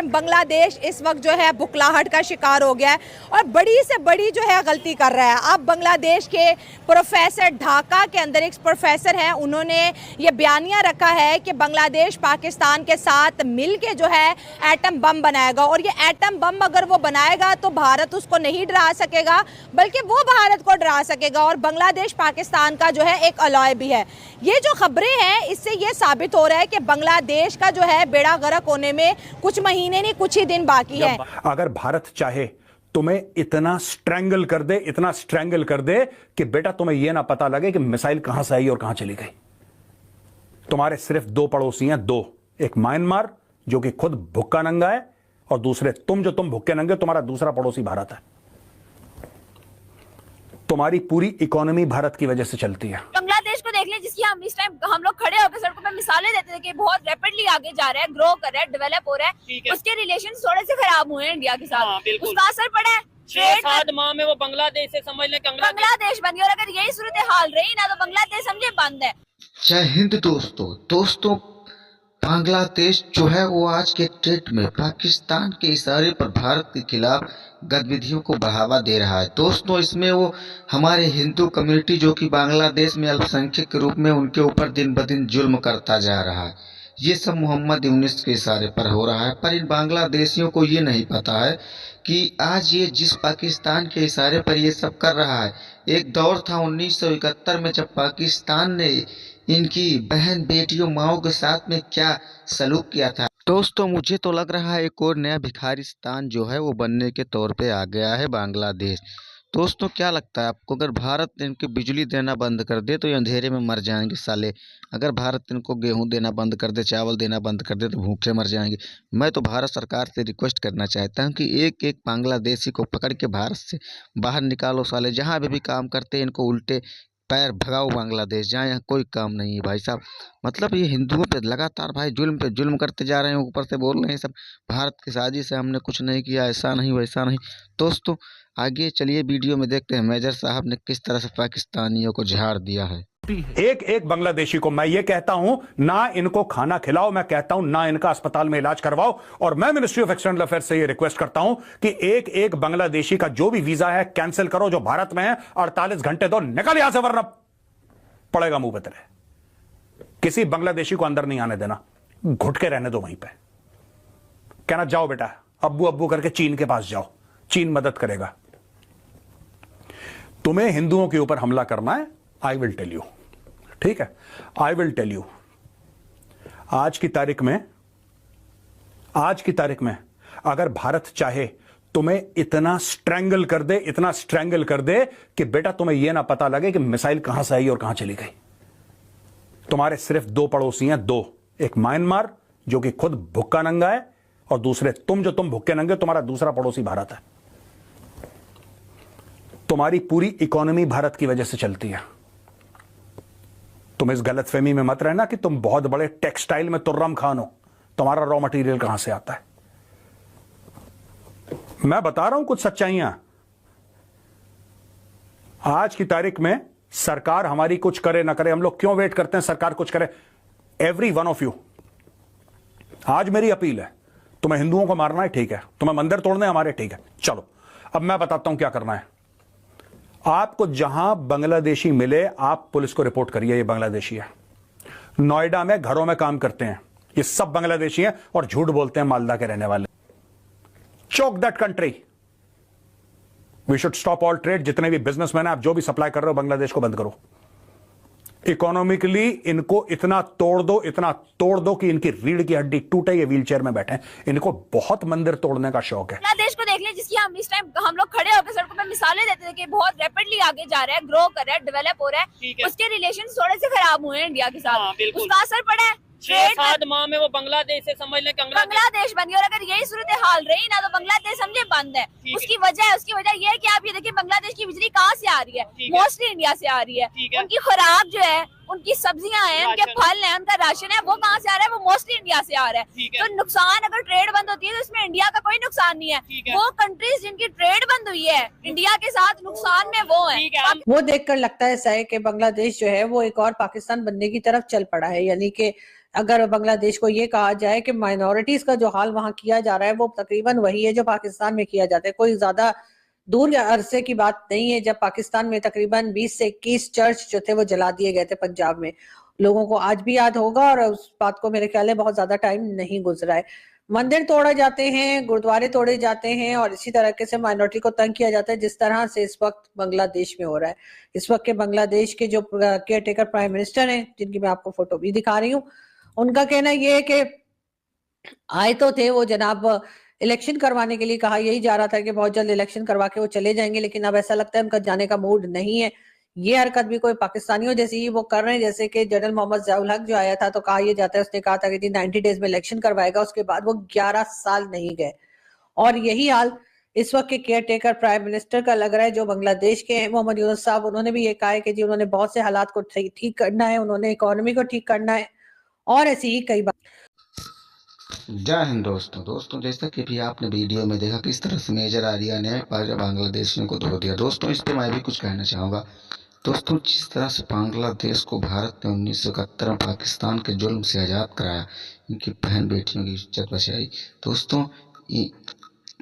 बांग्लादेश इस वक्त जो है बुखलाहट का शिकार हो गया है और बड़ी से बड़ी जो है गलती कर रहा है। अब बांग्लादेश के प्रोफेसर, ढाका के अंदर एक प्रोफेसर हैं, उन्होंने ये बयानिया रखा है कि बांग्लादेश पाकिस्तान के साथ मिल के जो है एटम बम बनाएगा और ये एटम बम अगर वो बनाएगा तो भारत उसको नहीं डरा सकेगा बल्कि वो भारत को डरा सकेगा और बांग्लादेश पाकिस्तान का जो है एक अलॉय भी है। ये जो खबरें हैं इससे ये साबित हो रहा है कि बांग्लादेश का जो है बेड़ा गर्क होने में कुछ महीने नहीं कुछ ही दिन बाकी है। अगर भारत चाहे तुम्हें इतना स्ट्रैंगल कर दे, इतना स्ट्रैंगल कर दे कि बेटा तुम्हें यह ना पता लगे कि मिसाइल कहां से आई और कहां चली गई। तुम्हारे सिर्फ दो पड़ोसी हैं, दो, एक म्यांमार जो कि खुद भुक्का नंगा है और दूसरे तुम भुक्के नंगे, तुम्हारा दूसरा पड़ोसी भारत है। तुम्हारी पूरी इकोनॉमी भारत की वजह से चलती है। बांग्लादेश को देख ले जिसकी हम इस टाइम हम लोग खड़े होकर सड़कों पे मिसालें देते थे कि बहुत रैपिडली आगे जा रहा है, ग्रो कर रहा है, डेवलप हो रहा है। उसके रिलेशन थोड़े से खराब हुए हैं इंडिया के साथ, उसका असर पड़ा है। 6-7 माह में वो बांग्लादेश से समझ लें बांग्लादेश बन गया और अगर यही सूरत हाल रही ना तो बांग्लादेश समझे बंद है। जय हिंद दोस्तों, बांग्लादेश जो है वो आज के डेट में पाकिस्तान के इशारे पर भारत के खिलाफ गतिविधियों को बढ़ावा दे रहा है। दोस्तों, इसमें वो हमारे हिंदू कम्युनिटी जो कि बांग्लादेश में अल्पसंख्यक के रूप में उनके ऊपर दिन ब दिन जुल्म करता जा रहा है। ये सब मोहम्मद यूनुस के इशारे पर हो रहा है, पर इन बांग्लादेशियों को ये नहीं पता है कि आज ये जिस पाकिस्तान के इशारे पर ये सब कर रहा है, एक दौर था 1971 में जब पाकिस्तान ने इनकी बहन बेटियों माओ के साथ में क्या सलूक किया था। दोस्तों, मुझे तो लग रहा है एक और नया भिखारिस्तान जो है वो बनने के तौर पे आ गया है बांग्लादेश। दोस्तों, क्या लगता है आपको, अगर भारत इनकी बिजली देना बंद कर दे तो ये अंधेरे में मर जाएंगे साले। अगर भारत इनको गेहूं देना बंद कर दे, चावल देना बंद कर दे तो भूखे मर जाएंगे। मैं तो भारत सरकार से रिक्वेस्ट करना चाहता हूं कि एक एक बांग्लादेशी को पकड़ के भारत से बाहर निकालो साले। जहाँ भी काम करते इनको उल्टे पैर भगाओ, बांग्लादेश जाए, यहाँ कोई काम नहीं है भाई साहब। मतलब ये हिंदुओं पे लगातार भाई जुल्म पे जुल्म करते जा रहे हैं, ऊपर से बोल रहे हैं सब भारत की साजिश है, हमने कुछ नहीं किया, ऐसा नहीं वैसा नहीं। दोस्तों, आगे चलिए वीडियो में देखते हैं मेजर साहब ने किस तरह से पाकिस्तानियों को झाड़ दिया है। एक एक बांग्लादेशी को मैं ये कहता हूं, ना इनको खाना खिलाओ, मैं कहता हूं ना इनका अस्पताल में इलाज करवाओ। और मैं मिनिस्ट्री ऑफ एक्सटर्नल अफेयर्स से ये रिक्वेस्ट करता हूं कि एक एक बांग्लादेशी का जो भी वीजा है कैंसिल करो, जो भारत में है 48 घंटे दो, निकल यहां से वरना पड़ेगा मुंह पे तेरे। किसी बांग्लादेशी को अंदर नहीं आने देना, घुट के रहने दो वहीं पे। कहना जाओ बेटा अब्बू अब्बू करके चीन के पास जाओ, चीन मदद करेगा। तुम्हें हिंदुओं के ऊपर हमला करना है, आई विल टेल यू, ठीक है, आई विल टेल यू। आज की तारीख में अगर भारत चाहे तुम्हें इतना स्ट्रैंगल कर दे, इतना स्ट्रैंगल कर दे कि बेटा तुम्हें यह ना पता लगे कि मिसाइल कहां से आई और कहां चली गई। तुम्हारे सिर्फ दो पड़ोसी हैं, दो, एक म्यांमार जो कि खुद भुक्का नंगा है और दूसरे तुम भुक्के नंगे, तुम्हारा दूसरा पड़ोसी भारत है। तुम्हारी पूरी इकोनॉमी भारत की वजह से चलती है। तुम इस गलतफहमी में मत रहना कि तुम बहुत बड़े टेक्सटाइल में तुर्रम खान हो। तुम्हारा रॉ मटेरियल कहां से आता है? मैं बता रहा हूं कुछ सच्चाइयां। आज की तारीख में सरकार हमारी कुछ करे ना करे, हम लोग क्यों वेट करते हैं सरकार कुछ करे? एवरी वन ऑफ यू, आज मेरी अपील है, तुम्हें हिंदुओं को मारना है ठीक है, तुम्हें मंदिर तोड़ने हमारे ठीक है, चलो अब मैं बताता हूं क्या करना है। आपको जहां बांग्लादेशी मिले आप पुलिस को रिपोर्ट करिए ये बांग्लादेशी है। नोएडा में घरों में काम करते हैं, ये सब बांग्लादेशी हैं और झूठ बोलते हैं मालदा के रहने वाले। Choke that country, we should stop all trade. जितने भी बिजनेसमैन हैं, आप जो भी सप्लाई कर रहे हो बांग्लादेश को बंद करो। इकोनॉमिकली इनको इतना तोड़ दो कि इनकी रीढ़ की हड्डी टूटे, ये व्हीलचेयर में बैठे। इनको बहुत मंदिर तोड़ने का शौक है। बांग्लादेश को देख ले जिसकी हम इस टाइम हम लोग खड़े होकर सड़कों पे मिसालें देते थे कि बहुत रैपिडली आगे जा रहा है, ग्रो कर रहा है, डेवलप हो रहा है। उसके रिलेशन थोड़े से खराब हुए हैं इंडिया के साथ, उसका असर पड़ा है। 6-7 माह में वो बांग्लादेश से समझ लें बांग्लादेश बन गया और अगर यही सूरत हाल रही ना तो बांग्लादेश समझे बंद है। उसकी वजह ये है कि आप ये देखिए बांग्लादेश की बिजली कहाँ से आ रही है, मोस्टली इंडिया से आ रही है। उनकी खुराक जो है उनकी सब्जियां हैं, उनके फल हैं, उनका राशन है, वो कहाँ से आ रहा है? वो मोस्टली इंडिया से आ रहा है। तो नुकसान अगर ट्रेड बंद होती है तो इसमें इंडिया का कोई नुकसान नहीं है। वो कंट्रीज जिनकी ट्रेड बंद हुई है इंडिया के साथ, नुकसान में वो है। वो देखकर लगता है ऐसा है कि बांग्लादेश जो है वो एक और पाकिस्तान बनने की तरफ चल पड़ा है। यानी कि अगर बांग्लादेश को ये कहा जाए कि माइनॉरिटीज का जो हाल वहां किया जा रहा है वो तकरीबन वही है जो पाकिस्तान में किया जाता है। कोई ज्यादा दूर अरसे की बात नहीं है जब पाकिस्तान में तकरीबन 20 से 21 चर्च जो थे वो जला दिए गए थे पंजाब में। लोगों को आज भी याद होगा और उस बात को मेरे ख्याल है बहुत ज्यादा टाइम नहीं गुजरा है। मंदिर तोड़े जाते हैं, गुरुद्वारे तोड़े जाते हैं और इसी तरीके से माइनॉरिटी को तंग किया जाता है जिस तरह से इस वक्त बांग्लादेश में हो रहा है। इस वक्त के बांग्लादेश के जो केयर टेकर प्राइम मिनिस्टर हैं, जिनकी मैं आपको फोटो भी दिखा रही हूँ, उनका कहना ये है कि आए तो थे वो जनाब इलेक्शन करवाने के लिए, कहा यही जा रहा था कि बहुत जल्द इलेक्शन करवा के वो चले जाएंगे, लेकिन अब ऐसा लगता है उनका जाने का मूड नहीं है। ये हरकत भी कोई पाकिस्तानियों जैसी ही वो कर रहे हैं। जैसे कि जनरल मोहम्मद ज़ियाउल हक जो आया था तो कहा यह जाता है, उसने कहा था कि जी 90 डेज में इलेक्शन करवाएगा, उसके बाद वो 11 साल नहीं गए। और यही हाल इस वक्त के केयर टेकर प्राइम मिनिस्टर का लग रहा है जो बांग्लादेश के हैं, मोहम्मद यूनुस साहब। उन्होंने भी ये कहा है कि जी उन्होंने बहुत से हालात को ठीक करना है, उन्होंने इकोनॉमी को ठीक करना है और ऐसी ही कई बात। जय हिंद दोस्तों जैसा कि भी आपने वीडियो में देखा किस तरह से मेजर आलिया ने बांग्लादेशियों को धो दिया। दोस्तों इस पर मैं भी कुछ कहना चाहूँगा। दोस्तों जिस तरह से बांग्लादेश को भारत ने 1971 में पाकिस्तान के जुल्म से आज़ाद कराया, इनकी बहन बेटियों की इज्जत बचाई, दोस्तों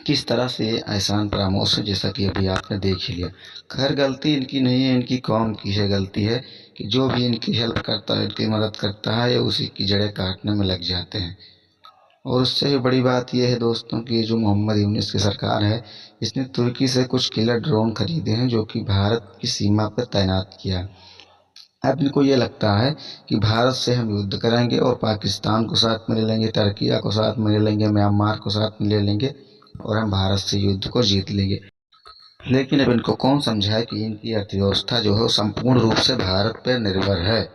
किस तरह से एहसान फरामोश है, जैसा कि अभी आपने देख ही लिया। खैर गलती इनकी नहीं है, इनकी कौम की है गलती है कि जो भी इनकी हेल्प करता है, इनकी मदद करता है, उसी की जड़ें काटने में लग जाते हैं। और उससे भी बड़ी बात यह है दोस्तों कि जो मोहम्मद यूनुस की सरकार है, इसने तुर्की से कुछ किलर ड्रोन खरीदे हैं जो कि भारत की सीमा पर तैनात किया। अब इनको ये लगता है कि भारत से हम युद्ध करेंगे और पाकिस्तान को साथ में ले लेंगे, टर्किया को साथ में ले लेंगे, म्यांमार को साथ में ले लेंगे और हम भारत से युद्ध को जीत लेंगे। लेकिन अब इनको कौन समझाए कि इनकी अर्थव्यवस्था जो है संपूर्ण रूप से भारत पर निर्भर है।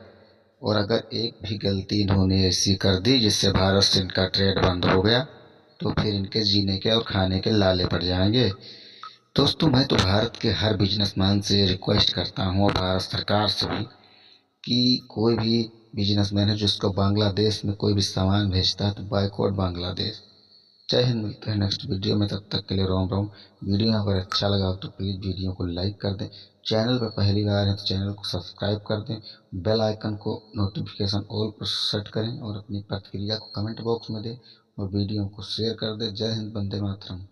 और अगर एक भी गलती इन्होंने ऐसी कर दी जिससे भारत से इनका ट्रेड बंद हो गया तो फिर इनके जीने के और खाने के लाले पड़ जाएंगे। दोस्तों मैं तो भारत के हर बिजनेसमैन से रिक्वेस्ट करता हूँ और भारत सरकार से भी कि कोई भी बिजनेसमैन है जिसको बांग्लादेश में कोई भी सामान भेजता है तो बायकॉट बांग्लादेश। जय हिंद, मिलते हैं नेक्स्ट वीडियो में, तब तक के लिए रोम रोम। वीडियो अगर अच्छा लगा तो प्लीज़ वीडियो को लाइक कर दें, चैनल पर पहली बार है तो चैनल को सब्सक्राइब कर दें, बेल आइकन को नोटिफिकेशन ऑल पर सेट करें और अपनी प्रतिक्रिया को कमेंट बॉक्स में दें और वीडियो को शेयर कर दें। जय हिंद, वंदे मातरम।